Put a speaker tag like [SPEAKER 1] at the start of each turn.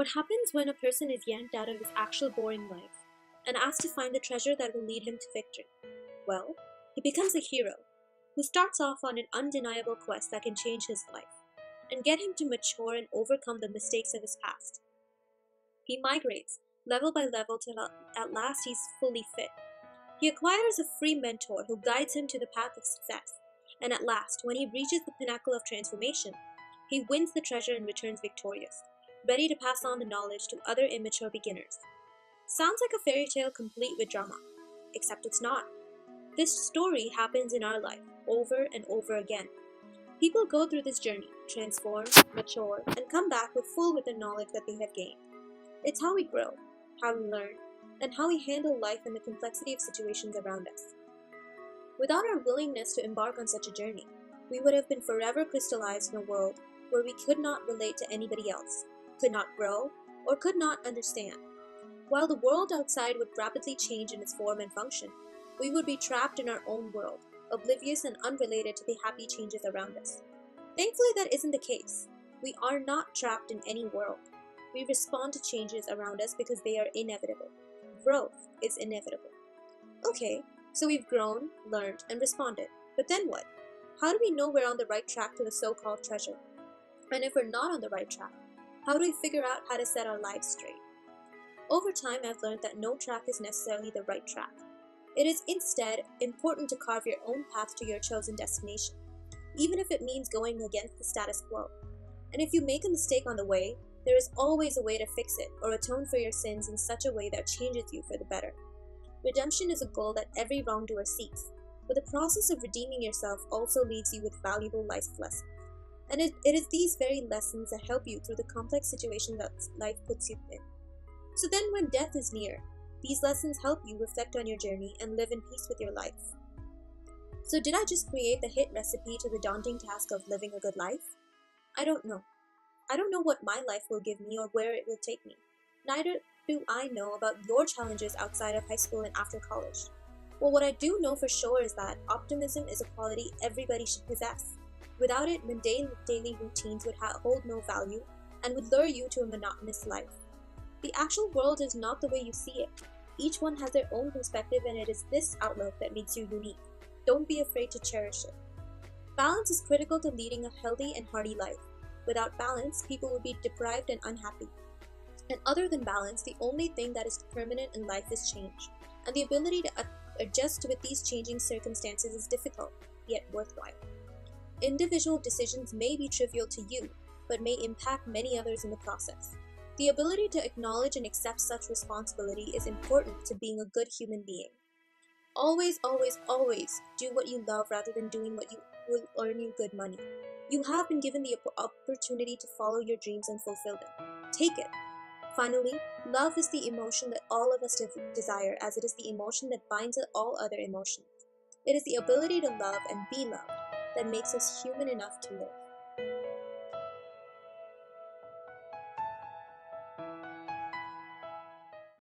[SPEAKER 1] What happens when a person is yanked out of his actual boring life and asked to find the treasure that will lead him to victory? Well, he becomes a hero who starts off on an undeniable quest that can change his life and get him to mature and overcome the mistakes of his past. He migrates level by level till at last he's fully fit. He acquires a free mentor who guides him to the path of success, and at last, when he reaches the pinnacle of transformation, he wins the treasure and returns victorious, ready to pass on the knowledge to other immature beginners. Sounds like a fairy tale complete with drama, except it's not. This story happens in our life over and over again. People go through this journey, transform, mature, and come back with the knowledge that they have gained. It's how we grow, how we learn, and how we handle life and the complexity of situations around us. Without our willingness to embark on such a journey, we would have been forever crystallized in a world where we could not relate to anybody else, could not grow, or could not understand. While the world outside would rapidly change in its form and function, we would be trapped in our own world, oblivious and unrelated to the happy changes around us. Thankfully, that isn't the case. We are not trapped in any world. We respond to changes around us because they are inevitable. Growth is inevitable. Okay, so we've grown, learned, and responded. But then what? How do we know we're on the right track to the so-called treasure? And if we're not on the right track, how do we figure out how to set our lives straight? Over time, I've learned that no track is necessarily the right track. It is instead important to carve your own path to your chosen destination, even if it means going against the status quo. And if you make a mistake on the way, there is always a way to fix it or atone for your sins in such a way that changes you for the better. Redemption is a goal that every wrongdoer seeks, but the process of redeeming yourself also leaves you with valuable life lessons. And it is these very lessons that help you through the complex situation that life puts you in. So then when death is near, these lessons help you reflect on your journey and live in peace with your life. So did I just create the hit recipe to the daunting task of living a good life? I don't know. I don't know what my life will give me or where it will take me. Neither do I know about your challenges outside of high school and after college. Well, what I do know for sure is that optimism is a quality everybody should possess. Without it, mundane daily routines would hold no value and would lure you to a monotonous life. The actual world is not the way you see it. Each one has their own perspective, and it is this outlook that makes you unique. Don't be afraid to cherish it. Balance is critical to leading a healthy and hearty life. Without balance, people would be deprived and unhappy. And other than balance, the only thing that is permanent in life is change. And the ability to adjust with these changing circumstances is difficult, yet worthwhile. Individual decisions may be trivial to you, but may impact many others in the process. The ability to acknowledge and accept such responsibility is important to being a good human being. Always, always, always do what you love rather than doing what will earn you good money. You have been given the opportunity to follow your dreams and fulfill them. Take it. Finally, love is the emotion that all of us desire, as it is the emotion that binds all other emotions. It is the ability to love and be loved that makes us human enough to live.